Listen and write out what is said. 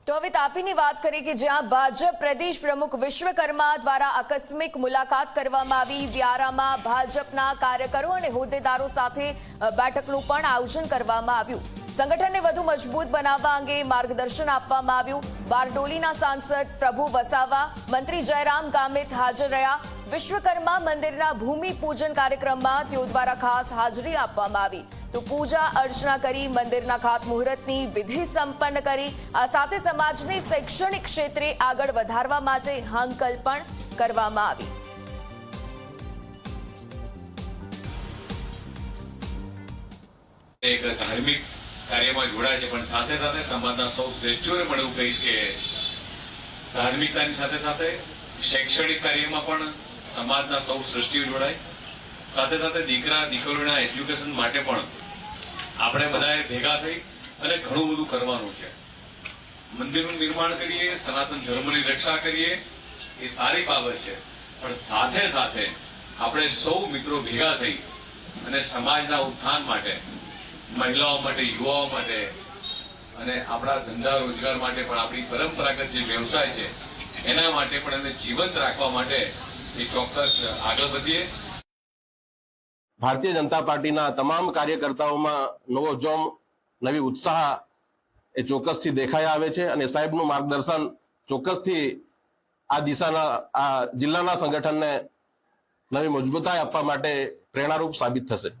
તો હવે તાપીની વાત કરીએ કે જ્યાં ભાજપ પ્રદેશ પ્રમુખ વિશ્વકર્મા દ્વારા આકસ્મિક મુલાકાત કરવામાં આવી। વ્યારામાં ભાજપના કાર્યકરો અને હોદ્દેદારો સાથે બેઠકનું પણ આયોજન કરવામાં આવ્યું। સંગઠનને વધુ મજબૂત બનાવવા અંગે માર્ગદર્શન આપવામાં આવ્યું। બારડોલીના સાંસદ પ્રભુ વસાવા, મંત્રી જયરામ ગામિત હાજર રહ્યા। વિશ્વકર્મા મંદિરના ભૂમિ પૂજન કાર્યક્રમમાં તેઓ દ્વારા ખાસ હાજરી આપવામાં આવી। તો પૂજા અર્ચના કરી મંદિરના ખાતમુહૂર્તની વિધિ સંપન્ન કરી આ સાથે સમાજને શૈક્ષણિક ક્ષેત્રે આગળ વધારવા માટે હાંકલ પણ કરવામાં આવી। એક ધાર્મિક કાર્યમાં જોડાય છે, પણ સાથે સાથે સમાજના સૌ શ્રેષ્ઠીઓને પણ એવું કહીશ કે ધાર્મિકતાની સાથે સાથે શૈક્ષણિક કાર્યમાં પણ સમાજના સૌ શ્રેષ્ઠીઓ જોડાય। સાથે સાથે દીકરા દીકરીઓના એજ્યુકેશન માટે પણ આપણે બધાએ ભેગા થઈ અને ઘણું બધું કરવાનું છે। મંદિરનું નિર્માણ કરીએ, સનાતન ધર્મની રક્ષા કરીએ, એ સારી બાબત છે, પણ સાથે સાથે આપણે સૌ મિત્રો ભેગા થઈ અને સમાજના ઉત્થાન માટે, મહિલાઓ માટે, યુવાઓ માટે અને આપણા ધંધા રોજગાર માટે પણ આપણી પરંપરાગત જે વ્યવસાય છે એના માટે પણ એને જીવંત રાખવા માટે એ ચોક્કસ આગળ વધીએ। ભારતીય જનતા પાર્ટીના તમામ કાર્યકર્તાઓમાં નવો જોમ, નવી ઉત્સાહ એ ચોક્કસથી દેખાઈ આવે છે અને સાહેબનું માર્ગદર્શન ચોક્કસથી આ દિશાના, આ જિલ્લાના સંગઠનને નવી મજબૂતાઈ આપવા માટે પ્રેરણારૂપ સાબિત થશે।